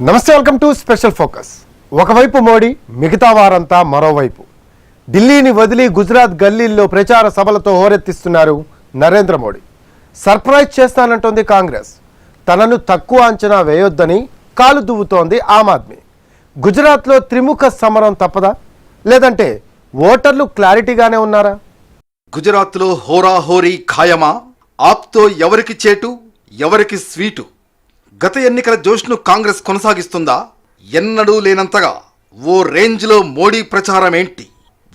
నమస్తే, welcome to special focus. ఒకవైపు మోడీ, మిగతా వారంతా మరోవైపు. ఢిల్లీని వదిలి గుజరాత్ గల్లీల్లో ప్రచార సభలతో హోరెత్తిస్తున్నారు నరేంద్ర మోడీ. సర్ప్రైజ్ చేస్తానంటోంది కాంగ్రెస్. తనను తక్కువ అంచనా వేయొద్దని కాలు దువ్వుతోంది ఆమ్ ఆద్మీ. గుజరాత్లో త్రిముఖ సమరం తప్పదా, లేదంటే ఓటర్లు క్లారిటీగానే ఉన్నారా? గుజరాత్లో హోరాహోరీ ఖాయమా? ఆప్తో ఎవరికి చేటు, ఎవరికి స్వీటు? గత ఎన్నికల జోష్ను కాంగ్రెస్ కొనసాగిస్తుందా? ఎన్నడూ లేనంతగా ఓ రేంజ్లో మోడీ ప్రచారం ఏంటి?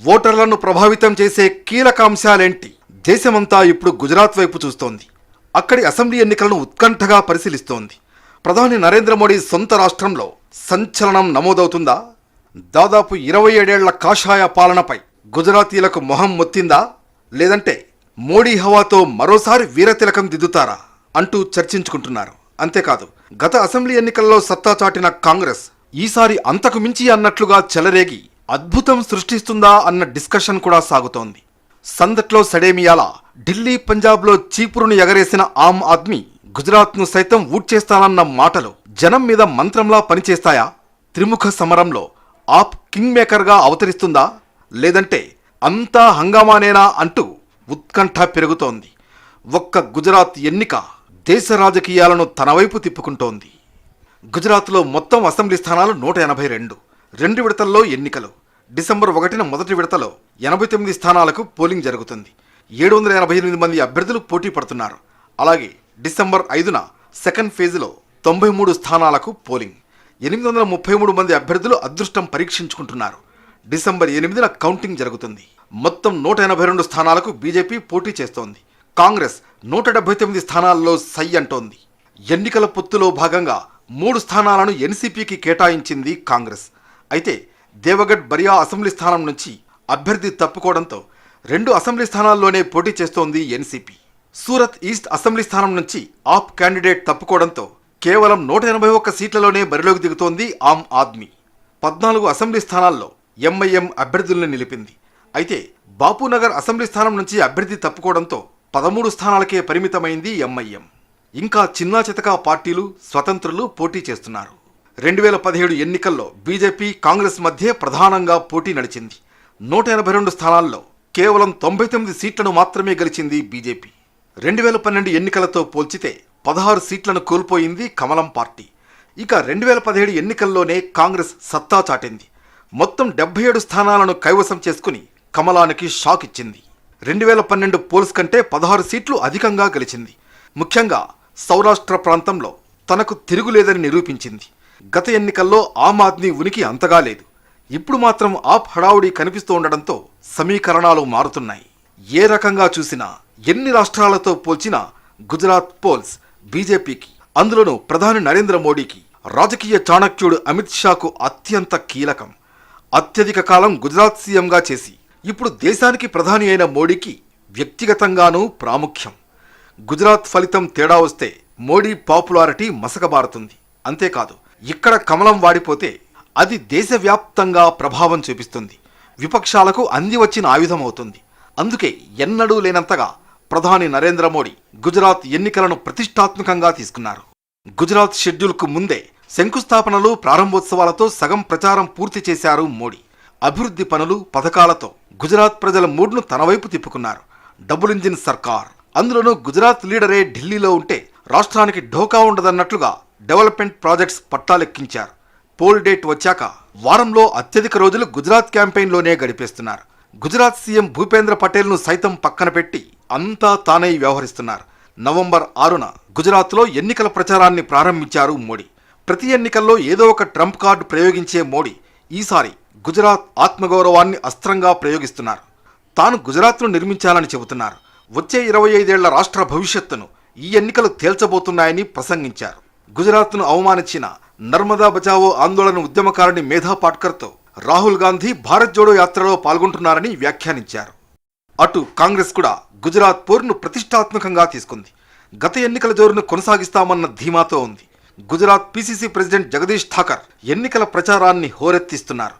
ఓటర్లను ప్రభావితం చేసే కీలక అంశాలేంటి? దేశమంతా ఇప్పుడు గుజరాత్ వైపు చూస్తోంది. అక్కడి అసెంబ్లీ ఎన్నికలను ఉత్కంఠగా పరిశీలిస్తోంది. ప్రధాని నరేంద్ర మోడీ సొంత రాష్ట్రంలో సంచలనం నమోదవుతుందా? దాదాపు 27 ఏళ్ల కాషాయ పాలనపై గుజరాతీలకు మొహం మొత్తిందా? లేదంటే మోడీ హవాతో మరోసారి వీరతిలకం దిద్దుతారా అంటూ చర్చించుకుంటున్నారు. అంతేకాదు, గత అసెంబ్లీ ఎన్నికల్లో సత్తా చాటిన కాంగ్రెస్ ఈసారి అంతకు మించి అన్నట్లుగా చెలరేగి అద్భుతం సృష్టిస్తుందా అన్న డిస్కషన్ కూడా సాగుతోంది. సందట్లో సడేమియాలా ఢిల్లీ, పంజాబ్లో చీపురును ఎగరేసిన ఆమ్ ఆద్మీ గుజరాత్ను సైతం ఊడ్చేస్తానన్న మాటలు జనం మీద మంత్రంలా పనిచేస్తాయా? త్రిముఖ సమరంలో ఆప్ కింగ్ మేకర్గా అవతరిస్తుందా, లేదంటే అంతా హంగామానేనా అంటూ ఉత్కంఠ పెరుగుతోంది. ఒక్క గుజరాత్ ఎన్నిక దేశ రాజకీయాలను తన వైపు తిప్పుకుంటోంది. గుజరాత్లో మొత్తం అసెంబ్లీ స్థానాలు 182. 2 విడతల్లో ఎన్నికలు. డిసెంబర్ 1న మొదటి విడతలో 89 స్థానాలకు పోలింగ్ జరుగుతుంది. 788 మంది అభ్యర్థులు పోటీ పడుతున్నారు. అలాగే డిసెంబర్ 5న సెకండ్ ఫేజ్లో 93 స్థానాలకు పోలింగ్. 833 మంది అభ్యర్థులు అదృష్టం పరీక్షించుకుంటున్నారు. డిసెంబర్ 8న కౌంటింగ్ జరుగుతుంది. మొత్తం 182 స్థానాలకు బీజేపీ పోటీ చేస్తోంది. కాంగ్రెస్ 179 స్థానాల్లో సై అంటోంది. ఎన్నికల పొత్తులో భాగంగా 3 స్థానాలను ఎన్సీపీకి కేటాయించింది కాంగ్రెస్. అయితే దేవగఢ్ బరియా అసెంబ్లీ స్థానం నుంచి అభ్యర్థి తప్పుకోవడంతో 2 అసెంబ్లీ స్థానాల్లోనే పోటీ చేస్తోంది ఎన్సీపీ. సూరత్ ఈస్ట్ అసెంబ్లీ స్థానం నుంచి ఆప్ క్యాండిడేట్ తప్పుకోవడంతో కేవలం 181 సీట్లలోనే బరిలోకి దిగుతోంది ఆమ్ ఆద్మీ. 14 అసెంబ్లీ స్థానాల్లో ఎంఐఎం అభ్యర్థుల్ని నిలిపింది. అయితే బాపూనగర్ అసెంబ్లీ స్థానం నుంచి అభ్యర్థి తప్పుకోవడంతో 13 స్థానాలకే పరిమితమైంది ఎంఐఎం. ఇంకా చిన్నా చితకా పార్టీలు, స్వతంత్రులు పోటీ చేస్తున్నారు. 2017 ఎన్నికల్లో బీజేపీ, కాంగ్రెస్ మధ్య ప్రధానంగా పోటీ నడిచింది. 182 స్థానాల్లో కేవలం 99 సీట్లను మాత్రమే గెలిచింది బీజేపీ. 2012 ఎన్నికలతో పోల్చితే 16 సీట్లను కోల్పోయింది కమలం పార్టీ. ఇక 2017 ఎన్నికల్లోనే కాంగ్రెస్ సత్తా చాటింది. మొత్తం 77 స్థానాలను కైవసం చేసుకుని కమలానికి షాక్ ఇచ్చింది. 2012 పోల్స్ కంటే 16 సీట్లు అధికంగా గెలిచింది. ముఖ్యంగా సౌరాష్ట్ర ప్రాంతంలో తనకు తిరుగులేదని నిరూపించింది. గత ఎన్నికల్లో ఆమ్ ఆద్మీ ఉనికి అంతగా లేదు. ఇప్పుడు మాత్రం ఆప్ హడావుడి కనిపిస్తూ ఉండడంతో సమీకరణాలు మారుతున్నాయి. ఏ రకంగా చూసినా, ఎన్ని రాష్ట్రాలతో పోల్చినా గుజరాత్ పోల్స్ బీజేపీకి, అందులోనూ ప్రధాని నరేంద్ర మోడీకి, రాజకీయ చాణక్యుడు అమిత్ షాకు అత్యంత కీలకం. అత్యధిక కాలం గుజరాత్ సీఎంగా చేసి ఇప్పుడు దేశానికి ప్రధాని అయిన మోడీకి వ్యక్తిగతంగానూ ప్రాముఖ్యం. గుజరాత్ ఫలితం తేడా వస్తే మోడీ పాపులారిటీ మసకబారుతుంది. అంతేకాదు, ఇక్కడ కమలం వాడిపోతే అది దేశవ్యాప్తంగా ప్రభావం చూపిస్తుంది. విపక్షాలకు అంది వచ్చిన ఆయుధం అవుతుంది. అందుకే ఎన్నడూ లేనంతగా ప్రధాని నరేంద్ర మోడీ గుజరాత్ ఎన్నికలను ప్రతిష్టాత్మకంగా తీసుకున్నారు. గుజరాత్ షెడ్యూల్కు ముందే శంకుస్థాపనలు, ప్రారంభోత్సవాలతో సగం ప్రచారం పూర్తి చేశారు మోడీ. అభివృద్ధి పనులు, పథకాలతో గుజరాత్ ప్రజల మూడ్ను తన వైపు తిప్పుకున్నారు. డబుల్ ఇంజిన్ సర్కార్, అందులోనూ గుజరాత్ లీడరే ఢిల్లీలో ఉంటే రాష్ట్రానికి ఢోకా ఉండదన్నట్లుగా డెవలప్మెంట్ ప్రాజెక్ట్స్ పట్టాలెక్కించారు. పోల్ డేట్ వచ్చాక వారంలో అత్యధిక రోజులు గుజరాత్ క్యాంపెయిన్లోనే గడిపేస్తున్నారు. గుజరాత్ సీఎం భూపేంద్ర పటేల్ను సైతం పక్కన పెట్టి అంతా తానే వ్యవహరిస్తున్నారు. నవంబర్ 6న గుజరాత్లో ఎన్నికల ప్రచారాన్ని ప్రారంభించారు మోడీ. ప్రతి ఎన్నికల్లో ఏదో ఒక ట్రంప్ కార్డు ప్రయోగించే మోడీ ఈసారి గుజరాత్ ఆత్మగౌరవాన్ని అస్త్రంగా ప్రయోగిస్తున్నారు. తాను గుజరాత్ను నిర్మించాలని చెబుతున్నారు. వచ్చే 25 ఏళ్ల రాష్ట్ర భవిష్యత్తును ఈ ఎన్నికలు తేల్చబోతున్నాయని ప్రసంగించారు. గుజరాత్ను అవమానించిన నర్మదా బచావో ఆందోళన ఉద్యమకారిణి మేధా పాట్కర్తో రాహుల్ గాంధీ భారత్ జోడో యాత్రలో పాల్గొంటున్నారని వ్యాఖ్యానించారు. అటు కాంగ్రెస్ కూడా గుజరాత్ పోరును ప్రతిష్టాత్మకంగా తీసుకుంది. గత ఎన్నికల జోరును కొనసాగిస్తామన్న ధీమాతో ఉంది. గుజరాత్ పీసీసీ ప్రెసిడెంట్ జగదీష్ ఠాకర్ ఎన్నికల ప్రచారాన్ని హోరెత్తిస్తున్నారు.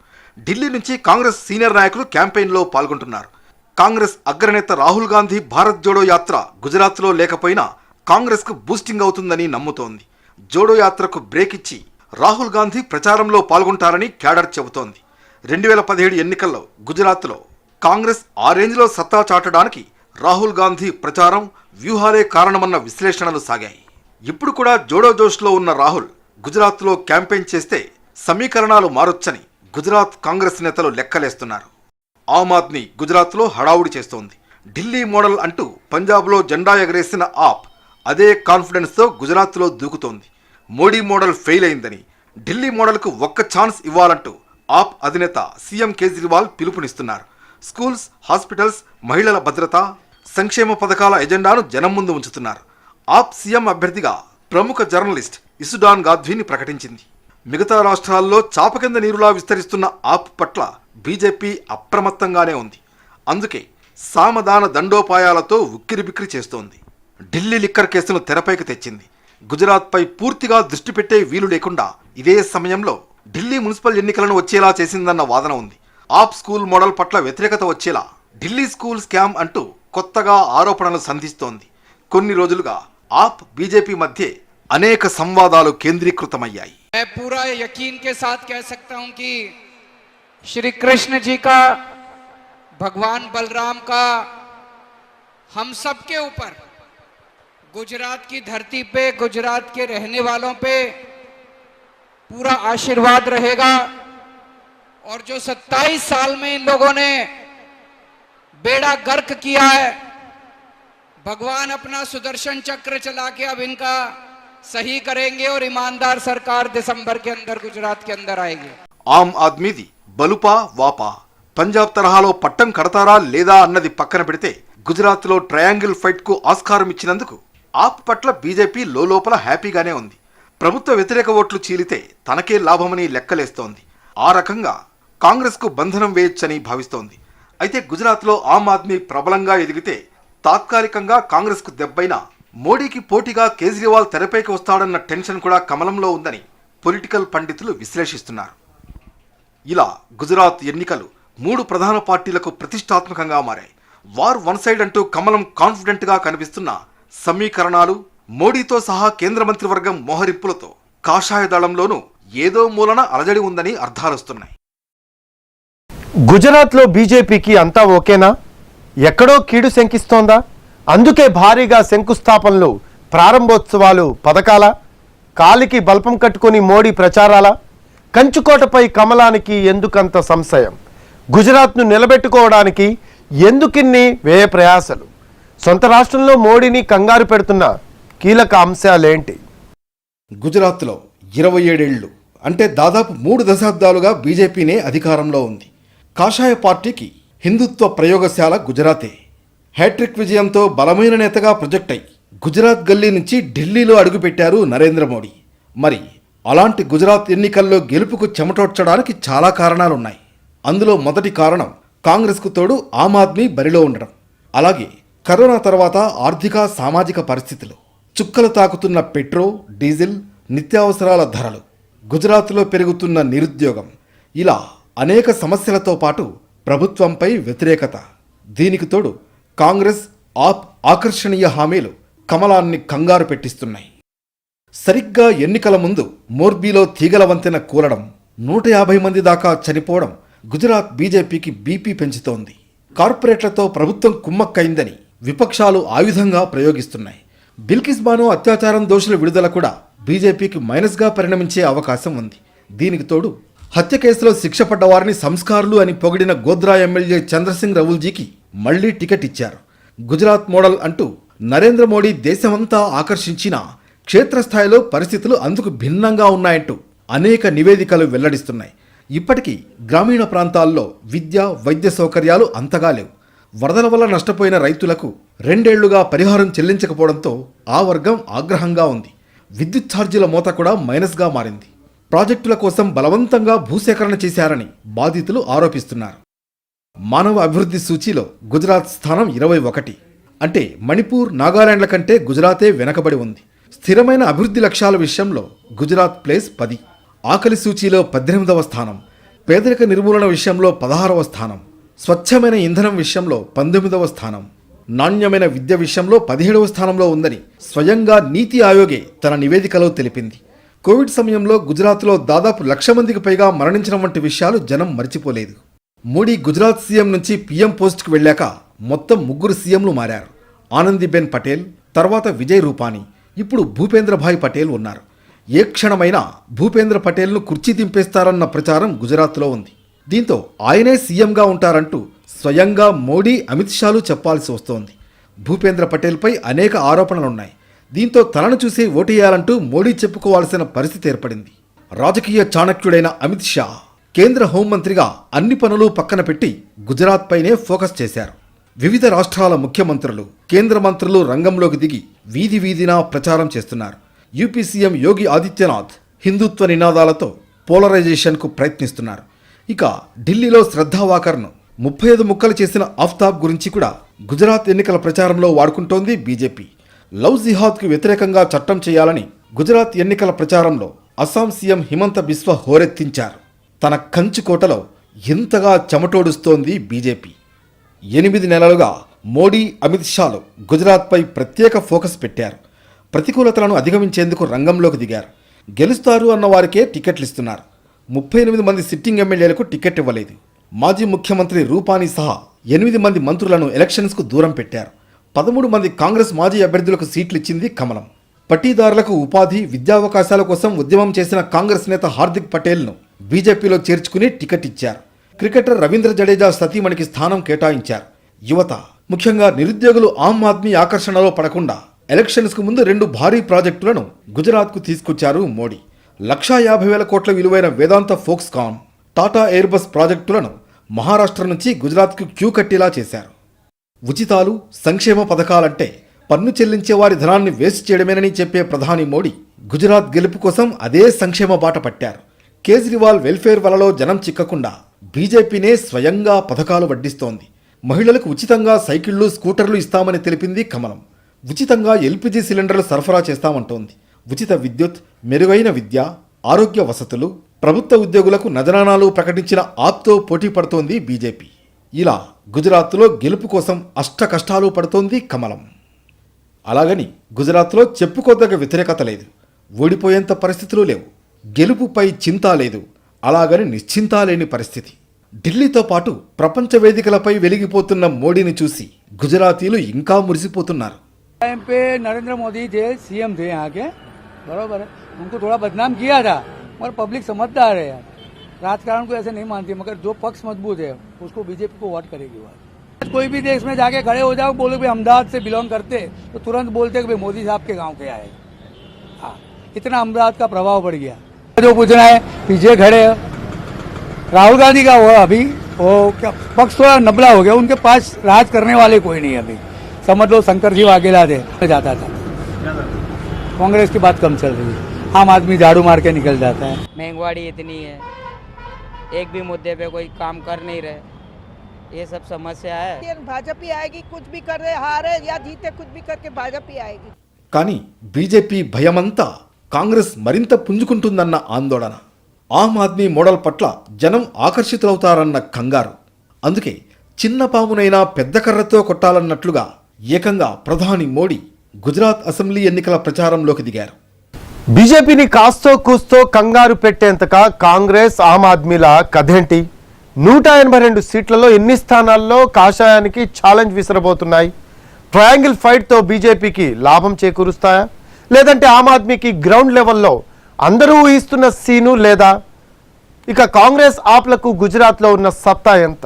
ఢిల్లీ నుంచి కాంగ్రెస్ సీనియర్ నాయకులు క్యాంపెయిన్లో పాల్గొంటున్నారు. కాంగ్రెస్ అగ్రనేత రాహుల్ గాంధీ భారత్ జోడో యాత్ర గుజరాత్లో లేకపోయినా కాంగ్రెస్కు బూస్టింగ్ అవుతుందని నమ్ముతోంది. జోడో యాత్రకు బ్రేక్ ఇచ్చి రాహుల్ గాంధీ ప్రచారంలో పాల్గొంటారని క్యాడర్ చెబుతోంది. 2017 ఎన్నికల్లో గుజరాత్లో కాంగ్రెస్ ఆ రేంజ్లో సత్తా చాటడానికి రాహుల్ గాంధీ ప్రచారం, వ్యూహాలే కారణమన్న విశ్లేషణలు సాగాయి. ఇప్పుడు కూడా జోడో జోష్లో ఉన్న రాహుల్ గుజరాత్లో క్యాంపెయిన్ చేస్తే సమీకరణాలు మారొచ్చని గుజరాత్ కాంగ్రెస్ నేతలు లెక్కలేస్తున్నారు. ఆమ్ ఆద్మీ గుజరాత్లో హడావుడి చేస్తోంది. ఢిల్లీ మోడల్ అంటూ పంజాబ్లో జెండా ఎగరేసిన ఆప్ అదే కాన్ఫిడెన్స్తో గుజరాత్లో దూకుతోంది. మోడీ మోడల్ ఫెయిల్ అయిందని, ఢిల్లీ మోడల్కు ఒక్క ఛాన్స్ ఇవ్వాలంటూ ఆప్ అధినేత సీఎం కేజ్రీవాల్ పిలుపునిస్తున్నారు. స్కూల్స్, హాస్పిటల్స్, మహిళల భద్రత, సంక్షేమ పథకాల ఎజెండాను జనం ముందు ఉంచుతున్నారు. ఆప్ సీఎం అభ్యర్థిగా ప్రముఖ జర్నలిస్ట్ ఇసుడాన్ గాద్వీని ప్రకటించింది. మిగతా రాష్ట్రాల్లో చాప కింద నీరులా విస్తరిస్తున్న ఆప్ పట్ల బీజేపీ అప్రమత్తంగానే ఉంది. అందుకే సామధాన దండోపాయాలతో ఉక్కిరిబిక్కిరి చేస్తోంది. ఢిల్లీ లిక్కర్ కేసును తెరపైకి తెచ్చింది. గుజరాత్పై పూర్తిగా దృష్టి పెట్టే వీలు లేకుండా ఇదే సమయంలో ఢిల్లీ మున్సిపల్ ఎన్నికలను వచ్చేలా చేసిందన్న వాదన ఉంది. ఆప్ స్కూల్ మోడల్ పట్ల వ్యతిరేకత వచ్చేలా ఢిల్లీ స్కూల్ స్కామ్ అంటూ కొత్తగా ఆరోపణలు సంధిస్తోంది. కొన్ని రోజులుగా ఆప్ బీజేపీ మధ్య అనేక సంవాదాలు కేంద్రీకృతమయ్యాయి. मैं पूरा यकीन के साथ कह सकता हूं कि श्री कृष्ण जी का, भगवान बलराम का हम सब के ऊपर, गुजरात की धरती पे, गुजरात के रहने वालों पे पूरा आशीर्वाद रहेगा। और जो 27 साल में इन लोगों ने बेड़ा गर्क किया है, भगवान अपना सुदर्शन चक्र चला के अब इनका सही करेंगे और ईमानदार सरकार दिसंबर के अंदर गुजरात के अंदर आएगी. ఆమ్ ఆద్మీది బలుపా వాపా, పంజాబ్ తరహాలో పట్టం కడతారా లేదా అన్నది పక్కన పెడితే గుజరాత్లో ట్రయాంగిల్ ఫైట్కు ఆస్కారం ఇచ్చినందుకు ఆప్ పట్ల బీజేపీ లోపల హ్యాపీగానే ఉంది. ప్రభుత్వ వ్యతిరేక ఓట్లు చీలితే తనకే లాభమని లెక్కలేస్తోంది. ఆ రకంగా కాంగ్రెస్కు బంధనం వేయొచ్చని భావిస్తోంది. అయితే గుజరాత్లో ఆమ్ ఆద్మీ ప్రబలంగా ఎదిగితే తాత్కాలికంగా కాంగ్రెస్కు దెబ్బైనా మోడీకి పోటీగా కేజ్రీవాల్ తెరపైకి వస్తాడన్న టెన్షన్ కూడా కమలంలో ఉందని పొలిటికల్ పండితులు విశ్లేషిస్తున్నారు. ఇలా గుజరాత్ ఎన్నికలు 3 ప్రధాన పార్టీలకు ప్రతిష్టాత్మకంగా మారాయి. వార్ వన్ సైడ్ అంటూ కమలం కాన్ఫిడెంట్గా కనిపిస్తున్న సమీకరణాలు, మోడీతో సహా కేంద్ర మంత్రివర్గం మోహరింపులతో కాషాయ దళంలోనూ ఏదో మూలన అలజడి ఉందని అర్థాలొస్తున్నాయి. గుజరాత్లో బీజేపీకి అంతా ఓకేనా? ఎక్కడో కీడు శంకిస్తోందా? అందుకే భారీగా శంకుస్థాపనలు, ప్రారంభోత్సవాలు, పథకాల కాలికి బల్పం కట్టుకొని మోడీ ప్రచారాల? కంచుకోటపై కమలానికి ఎందుకంత సంశయం? గుజరాత్ను నిలబెట్టుకోవడానికి ఎందుకిన్ని వ్యయ ప్రయాసలు? సొంత రాష్ట్రంలో మోడీని కంగారు పెడుతున్న కీలక అంశాలేంటి? గుజరాత్లో 27 ఏళ్లు అంటే దాదాపు 3 దశాబ్దాలుగా బీజేపీనే అధికారంలో ఉంది. కాషాయ పార్టీకి హిందుత్వ ప్రయోగశాల గుజరాతే. హ్యాట్రిక్ విజయంతో బలమైన నేతగా ప్రొజెక్ట్ అయి గుజరాత్ గల్లీ నుంచి ఢిల్లీలో అడుగుపెట్టారు నరేంద్ర మోడీ. మరి అలాంటి గుజరాత్ ఎన్నికల్లో గెలుపుకు చెమటోడ్చడానికి చాలా కారణాలున్నాయి. అందులో మొదటి కారణం కాంగ్రెస్కు తోడు ఆమ్ ఆద్మీ బరిలో ఉండడం. అలాగే కరోనా తర్వాత ఆర్థిక, సామాజిక పరిస్థితులు, చుక్కలు తాకుతున్న పెట్రోల్, డీజిల్, నిత్యావసరాల ధరలు, గుజరాత్లో పెరుగుతున్న నిరుద్యోగం, ఇలా అనేక సమస్యలతో పాటు ప్రభుత్వంపై వ్యతిరేకత. దీనికి తోడు కాంగ్రెస్, ఆప్ ఆకర్షణీయ హామీలు కమలాన్ని కంగారు పెట్టిస్తున్నాయి. సరిగ్గా ఎన్నికల ముందు మోర్బీలో తీగల వంతెన కూలడం, 150 మంది దాకా చనిపోవడం గుజరాత్ బీజేపీకి బీపీ పెంచుతోంది. కార్పొరేట్లతో ప్రభుత్వం కుమ్మక్కైందని విపక్షాలు ఆయుధంగా ప్రయోగిస్తున్నాయి. బిల్కిస్ బానో అత్యాచారం దోషుల విడుదల కూడా బీజేపీకి మైనస్గా పరిణమించే అవకాశం ఉంది. దీనికి తోడు హత్య కేసులో శిక్ష పడ్డ వారిని సంస్కారులు అని పొగిడిన గోద్రా ఎమ్మెల్యే చంద్రసింగ్ రవుల్జీకి మళ్లీ టికెట్ ఇచ్చారు. గుజరాత్ మోడల్ అంటూ నరేంద్ర మోడీ దేశమంతా ఆకర్షించిన క్షేత్రస్థాయిలో పరిస్థితులు అందుకు భిన్నంగా ఉన్నాయంటూ అనేక నివేదికలు వెల్లడిస్తున్నాయి. ఇప్పటికీ గ్రామీణ ప్రాంతాల్లో విద్య, వైద్య సౌకర్యాలు అంతగా లేవు. వరదల వల్ల నష్టపోయిన రైతులకు 2 ఏళ్లుగా పరిహారం చెల్లించకపోవడంతో ఆ వర్గం ఆగ్రహంగా ఉంది. విద్యుత్ ఛార్జీల మోత కూడా మైనస్గా మారింది. ప్రాజెక్టుల కోసం బలవంతంగా భూసేకరణ చేశారని బాధితులు ఆరోపిస్తున్నారు. మానవ అభివృద్ధి సూచీలో గుజరాత్ స్థానం 21. అంటే మణిపూర్, నాగాలాండ్ల కంటే గుజరాతే వెనకబడి ఉంది. స్థిరమైన అభివృద్ధి లక్ష్యాల విషయంలో గుజరాత్ ప్లేస్ 10. ఆకలి సూచీలో 18వ స్థానం. పేదరిక నిర్మూలన విషయంలో 16వ స్థానం. స్వచ్ఛమైన ఇంధనం విషయంలో 19వ స్థానం. నాణ్యమైన విద్య విషయంలో 17వ స్థానంలో ఉందని స్వయంగా నీతి ఆయోగే తన నివేదికలో తెలిపింది. కోవిడ్ సమయంలో గుజరాత్లో దాదాపు 1,00,000 మందికి పైగా మరణించడం వంటి విషయాలు జనం మర్చిపోలేదు. మోడీ గుజరాత్ సీఎం నుంచి పీఎం పోస్ట్కి వెళ్ళాక మొత్తం 3 సీఎంలు మారారు. ఆనందీబెన్ పటేల్, తర్వాత విజయ్ రూపానీ, ఇప్పుడు భూపేంద్రభాయ్ పటేల్ ఉన్నారు. ఏ క్షణమైనా భూపేంద్ర పటేల్ను కుర్చీ దింపేస్తారన్న ప్రచారం గుజరాత్లో ఉంది. దీంతో ఆయనే సీఎంగా ఉంటారంటూ స్వయంగా మోడీ, అమిత్ షాలు చెప్పాల్సి వస్తోంది. భూపేంద్ర పటేల్పై అనేక ఆరోపణలున్నాయి. దీంతో తనను చూసి ఓటేయాలంటూ మోడీ చెప్పుకోవాల్సిన పరిస్థితి ఏర్పడింది. రాజకీయ చాణక్యుడైన అమిత్ షా కేంద్ర హోంమంత్రిగా అన్ని పనులు పక్కన పెట్టి గుజరాత్ పైనే ఫోకస్ చేశారు. వివిధ రాష్ట్రాల ముఖ్యమంత్రులు, కేంద్ర మంత్రులు రంగంలోకి దిగి వీధి వీధినా ప్రచారం చేస్తున్నారు. యూపీ సీఎం యోగి ఆదిత్యనాథ్ హిందుత్వ నినాదాలతో పోలరైజేషన్కు ప్రయత్నిస్తున్నారు. ఇక ఢిల్లీలో శ్రద్ధా వాకర్ను 35 ముక్కలు చేసిన ఆఫ్తాబ్ గురించి కూడా గుజరాత్ ఎన్నికల ప్రచారంలో వాడుకుంటోంది బీజేపీ. లవ్ జిహాద్కు వ్యతిరేకంగా చట్టం చేయాలని గుజరాత్ ఎన్నికల ప్రచారంలో అస్సాం సీఎం హిమంత బిస్వా హోరెత్తించారు. తన కంచుకోటలో ఎంతగా చెమటోడుస్తోంది బీజేపీ. 8 నెలలుగా మోడీ, అమిత్ షాలు గుజరాత్పై ప్రత్యేక ఫోకస్ పెట్టారు. ప్రతికూలతలను అధిగమించేందుకు రంగంలోకి దిగారు. గెలుస్తారు అన్న వారికే టికెట్లు ఇస్తున్నారు. 38 మంది సిట్టింగ్ ఎమ్మెల్యేలకు టికెట్ ఇవ్వలేదు. మాజీ ముఖ్యమంత్రి రూపానీ సహా 8 మంది మంత్రులను ఎలక్షన్స్కు దూరం పెట్టారు. 13 మంది కాంగ్రెస్ మాజీ అభ్యర్థులకు సీట్లు ఇచ్చింది కమలం. పట్టీదారులకు ఉపాధి, విద్యావకాశాల కోసం ఉద్యమం చేసిన కాంగ్రెస్ నేత హార్దిక్ పటేల్ను బీజేపీలో చేర్చుకుని టికెట్ ఇచ్చారు. క్రికెటర్ రవీంద్ర జడేజా సతీమణికి స్థానం కేటాయించారు. యువత, ముఖ్యంగా నిరుద్యోగులు ఆమ్ ఆద్మీ ఆకర్షణలో పడకుండా ఎలక్షన్స్కు ముందు 2 భారీ ప్రాజెక్టులను గుజరాత్కు తీసుకొచ్చారు మోడీ. 1,50,000 కోట్ల విలువైన వేదాంత ఫోక్స్కాన్, టాటా ఎయిర్ బస్ ప్రాజెక్టులను మహారాష్ట్ర నుంచి గుజరాత్కు క్యూ కట్టేలా చేశారు. ఉచితాలు, సంక్షేమ పథకాలంటే పన్ను చెల్లించే వారి ధనాన్ని వేస్ట్ చేయడమేనని చెప్పే ప్రధాని మోడీ గుజరాత్ గెలుపు కోసం అదే సంక్షేమ బాట పట్టారు. కేజ్రీవాల్ వెల్ఫేర్ వలలో జనం చిక్కకుండా బీజేపీనే స్వయంగా పథకాలు వడ్డిస్తోంది. మహిళలకు ఉచితంగా సైకిళ్లు, స్కూటర్లు ఇస్తామని తెలిపింది కమలం. ఉచితంగా ఎల్పీజీ సిలిండర్లు సరఫరా చేస్తామంటోంది. ఉచిత విద్యుత్, మెరుగైన విద్య, ఆరోగ్య వసతులు, ప్రభుత్వ ఉద్యోగులకు నజరానాలు ప్రకటించిన ఆప్తో పోటీ పడుతోంది బీజేపీ. ఇలా గుజరాత్లో గెలుపు కోసం అష్ట కష్టాలు పడుతోంది కమలం. అలాగని గుజరాత్లో చెప్పుకోదగ్గ వ్యతిరేకత లేదు, ఓడిపోయేంత పరిస్థితులు లేవు, గెలుపుపై చింత లేదు, అలాగని నిశ్చింత లేని పరిస్థితి. ఢిల్లీతో పాటు ప్రపంచ వేదికలపై వెలిగిపోతున్న మోడీని చూసి గుజరాతీలు ఇంకా మురిసిపోతున్నారు. टाइम पे नरेंद्र मोदी थे, सीएम थे यहाँ के, बरोबर है. उनको थोड़ा बदनाम किया था, मगर पब्लिक समझदार है यार. राजकारण को ऐसे नहीं मानती, मगर जो पक्ष मजबूत है उसको बीजेपी को वोट करेगी. कोई भी देश में जाके खड़े हो जाओ, बोलो भाई अहमदाबाद से बिलोंग करते, तो तुरंत बोलते कि भाई मोदी साहब के गांव के आए. हाँ, इतना अहमदाबाद का प्रभाव बढ़ गया. जो पूछना है, पीछे खड़े राहुल गांधी का, वो अभी वो क्या पक्ष थोड़ा नबला हो गया, उनके पास राज करने वाले कोई नहीं. अभी समझ लो शंकर जी वाघेला थे, जाता था. कांग्रेस की बात कम चल रही है. आम आदमी झाड़ू मार के निकल जाता है. महंगाई इतनी है, एक भी मुद्दे पे कोई काम कर नहीं रहे, ये सब समस्या है. भाजपा आएगी, कुछ भी कर रहे, हारे या जीते, कुछ भी करके भाजपा आएगी. కానీ బీజేపీ భయమంతా కాంగ్రెస్ మరింత పుంజుకుంటుందన్న ఆందోళన, ఆమ్ ఆద్మీ మోడల్ పట్ల జనం ఆకర్షితులవుతారన్న కంగారు. అందుకే చిన్న పామునైనా పెద్ద కర్రతో కొట్టాలన్నట్లుగా ఏకంగా ప్రధాని మోడీ గుజరాత్ అసెంబ్లీ ఎన్నికల ప్రచారంలోకి దిగారు. బీజేపీని కాస్తో కూస్తో కంగారు పెట్టేంతగా కాంగ్రెస్, ఆమ్ ఆద్మీల కథేంటి? 182 సీట్లలో ఎన్ని స్థానాల్లో కాషాయానికి ఛాలెంజ్ విసరబోతున్నాయి? ట్రయాంగిల్ ఫైట్తో బీజేపీకి లాభం చేకూరుస్తాయా, లేదంటే ఆమ్ ఆద్మీకి గ్రౌండ్ లెవెల్లో అందరూ ఊహిస్తున్న సీను లేదా? ఇక కాంగ్రెస్ ఆప్లకు గుజరాత్లో ఉన్న సత్తా ఎంత?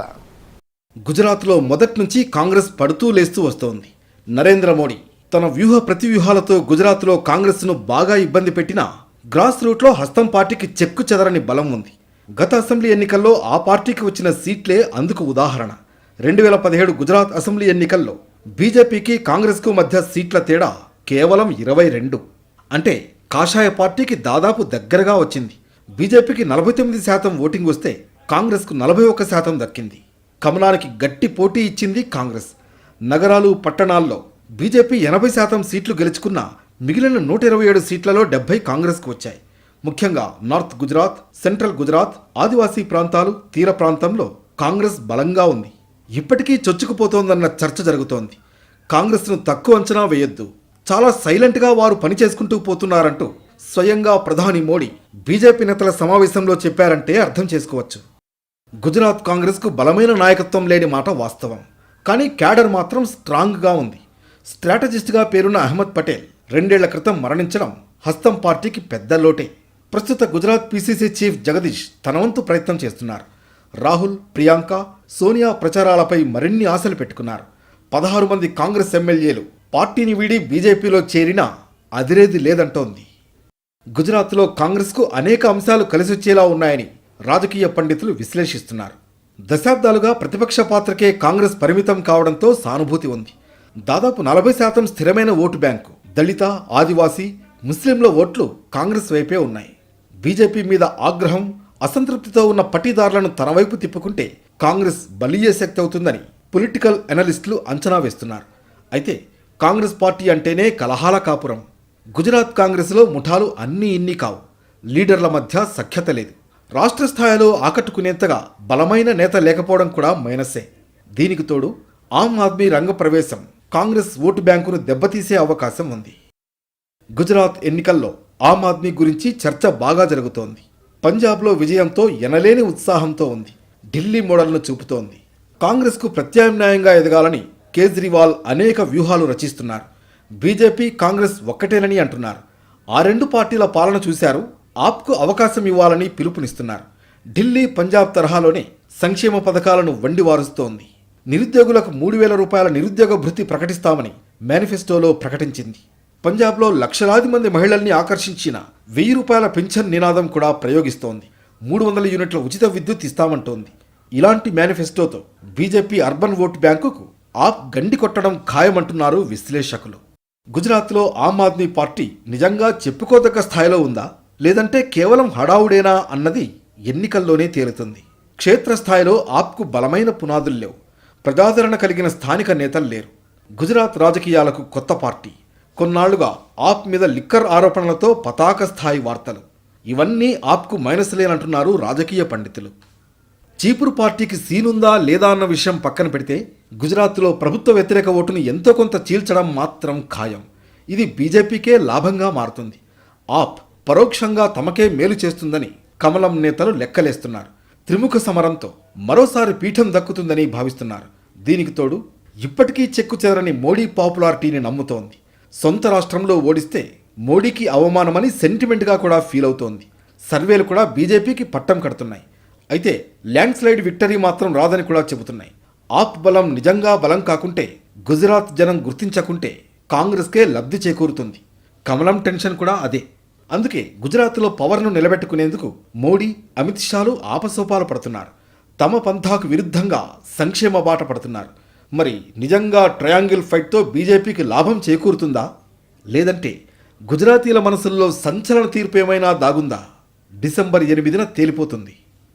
గుజరాత్లో మొదటి నుంచి కాంగ్రెస్ పడుతూ లేస్తూ వస్తోంది. నరేంద్ర మోడీ తన వ్యూహ ప్రతివ్యూహాలతో గుజరాత్లో కాంగ్రెస్ను బాగా ఇబ్బంది పెట్టినా గ్రాస్ రూట్లో హస్తం పార్టీకి చెక్కు చెదరని బలం ఉంది. గత అసెంబ్లీ ఎన్నికల్లో ఆ పార్టీకి వచ్చిన సీట్లే అందుకు ఉదాహరణ. 2017 గుజరాత్ అసెంబ్లీ ఎన్నికల్లో బీజేపీకి కాంగ్రెస్కు మధ్య సీట్ల తేడా కేవలం 22. అంటే కాషాయ పార్టీకి దాదాపు దగ్గరగా వచ్చింది. బీజేపీకి 49% ఓటింగ్ వస్తే కాంగ్రెస్కు 41% దక్కింది. కమలానికి గట్టి పోటీ ఇచ్చింది కాంగ్రెస్. నగరాలు, పట్టణాల్లో బీజేపీ 80% సీట్లు గెలుచుకున్న మిగిలిన 127 సీట్లలో 70 కాంగ్రెస్కు వచ్చాయి. ముఖ్యంగా నార్త్ గుజరాత్, సెంట్రల్ గుజరాత్, ఆదివాసీ ప్రాంతాలు, తీర ప్రాంతంలో కాంగ్రెస్ బలంగా ఉంది. ఇప్పటికీ చొచ్చుకుపోతోందన్న చర్చ జరుగుతోంది. కాంగ్రెస్ను తక్కువ అంచనా వేయొద్దు, చాలా సైలెంట్గా వారు పనిచేసుకుంటూ పోతున్నారంటూ స్వయంగా ప్రధాని మోడీ బీజేపీ నేతల సమావేశంలో చెప్పారంటే అర్థం చేసుకోవచ్చు. గుజరాత్ కాంగ్రెస్కు బలమైన నాయకత్వం లేని మాట వాస్తవం. కానీ క్యాడర్ మాత్రం స్ట్రాంగ్గా ఉంది. స్ట్రాటజిస్ట్గా పేరున్న అహ్మద్ పటేల్ 2 ఏళ్ల క్రితం మరణించడం హస్తం పార్టీకి పెద్ద లోటే. ప్రస్తుత గుజరాత్ పీసీసీ చీఫ్ జగదీష్ తన వంతు ప్రయత్నం చేస్తున్నారు. రాహుల్, ప్రియాంక, సోనియా ప్రచారాలపై మరిన్ని ఆశలు పెట్టుకున్నారు. 16 మంది కాంగ్రెస్ ఎమ్మెల్యేలు పార్టీని వీడి బీజేపీలో చేరినా అదిరేది లేదంటోంది. గుజరాత్లో కాంగ్రెస్కు అనేక అంశాలు కలిసొచ్చేలా ఉన్నాయని రాజకీయ పండితులు విశ్లేషిస్తున్నారు. దశాబ్దాలుగా ప్రతిపక్ష పాత్రకే కాంగ్రెస్ పరిమితం కావడంతో సానుభూతి ఉంది. దాదాపు 40% స్థిరమైన ఓటు బ్యాంకు, దళిత, ఆదివాసీ, ముస్లింల ఓట్లు కాంగ్రెస్ వైపే ఉన్నాయి. బీజేపీ మీద ఆగ్రహం, అసంతృప్తితో ఉన్న పటీదారులను తన వైపు తిప్పుకుంటే కాంగ్రెస్ బలీయ శక్తి అవుతుందని పొలిటికల్ అనలిస్టులు అంచనా వేస్తున్నారు. అయితే కాంగ్రెస్ పార్టీ అంటేనే కలహాల కాపురం. గుజరాత్ కాంగ్రెస్లో ముఠాలు అన్నీ ఇన్ని కావు. లీడర్ల మధ్య సఖ్యత లేదు. రాష్ట్ర స్థాయిలో ఆకట్టుకునేంతగా బలమైన నేత లేకపోవడం కూడా మైనస్సే. దీనికి తోడు ఆమ్ ఆద్మీ రంగప్రవేశం కాంగ్రెస్ ఓటు బ్యాంకును దెబ్బతీసే అవకాశం ఉంది. గుజరాత్ ఎన్నికల్లో ఆమ్ ఆద్మీ గురించి చర్చ బాగా జరుగుతోంది. పంజాబ్లో విజయంతో ఎనలేని ఉత్సాహంతో ఉంది. ఢిల్లీ మోడల్ను చూపుతోంది. కాంగ్రెస్కు ప్రత్యామ్నాయంగా ఎదగాలని కేజ్రీవాల్ అనేక వ్యూహాలు రచిస్తున్నారు. బీజేపీ, కాంగ్రెస్ ఒక్కటేనని అంటున్నారు. ఆ 2 పార్టీల పాలన చూశారు. ఆప్కు అవకాశం ఇవ్వాలని పిలుపునిస్తున్నారు. ఢిల్లీ, పంజాబ్ తరహాలోనే సంక్షేమ పథకాలను వండివారుస్తోంది. నిరుద్యోగులకు 3,000 రూపాయల నిరుద్యోగ భృతి ప్రకటిస్తామని మేనిఫెస్టోలో ప్రకటించింది. పంజాబ్లో లక్షలాది మంది మహిళల్ని ఆకర్షించిన 1,000 రూపాయల పెన్షన్ నినాదం కూడా ప్రయోగిస్తోంది. 300 యూనిట్ల ఉచిత విద్యుత్ ఇస్తామంటోంది. ఇలాంటి మేనిఫెస్టోతో బీజేపీ అర్బన్ ఓటు బ్యాంకుకు ఆప్ గండి కొట్టడం ఖాయమంటున్నారు విశ్లేషకులు. గుజరాత్లో ఆమ్ ఆద్మీ పార్టీ నిజంగా చెప్పుకోదగ్గ స్థాయిలో ఉందా, లేదంటే కేవలం హడావుడేనా అన్నది ఎన్నికల్లోనే తేలుతుంది. క్షేత్రస్థాయిలో ఆప్కు బలమైన పునాదులు లేవు. ప్రజాదరణ కలిగిన స్థానిక నేతలు లేరు. గుజరాత్ రాజకీయాలకు కొత్త పార్టీ. కొన్నాళ్లుగా ఆప్ మీద లిక్కర్ ఆరోపణలతో పతాక స్థాయి వార్తలు. ఇవన్నీ ఆప్కు మైనస్లేనంటున్నారు రాజకీయ పండితులు. చీపురు పార్టీకి సీనుందా లేదా అన్న విషయం పక్కన పెడితే గుజరాత్లో ప్రభుత్వ వ్యతిరేక ఓటును ఎంతో కొంత చీల్చడం మాత్రం ఖాయం. ఇది బీజేపీకే లాభంగా మారుతుంది. ఆప్ పరోక్షంగా తమకే మేలు చేస్తుందని కమలం నేతలు లెక్కలేస్తున్నారు. త్రిముఖ సమరంతో మరోసారి పీఠం దక్కుతుందని భావిస్తున్నారు. దీనికి తోడు ఇప్పటికీ చెక్కు చెదరని మోడీ పాపులారిటీని నమ్ముతోంది. సొంత రాష్ట్రంలో ఓడిస్తే మోడీకి అవమానమని సెంటిమెంట్గా కూడా ఫీల్ అవుతోంది. సర్వేలు కూడా బీజేపీకి పట్టం కడుతున్నాయి. అయితే ల్యాండ్ స్లైడ్ విక్టరీ మాత్రం రాదని కూడా చెబుతున్నాయి. ఆప్ బలం నిజంగా బలం కాకుంటే, గుజరాత్ జనం గుర్తించకుంటే కాంగ్రెస్కే లబ్ధి చేకూరుతుంది. కమలం టెన్షన్ కూడా అదే. అందుకే గుజరాత్లో పవర్ను నిలబెట్టుకునేందుకు మోడీ, అమిత్ షాలు ఆపసోపాలు పడుతున్నారు. తమ పంథాకు విరుద్ధంగా సంక్షేమ బాట పడుతున్నారు. మరి నిజంగా ట్రయాంగిల్ ఫైట్తో బీజేపీకి లాభం చేకూరుతుందా, లేదంటే గుజరాతీల మనసుల్లో సంచలన తీర్పు ఏమైనా దాగుందా? డిసెంబర్ 8న తేలిపోతుంది.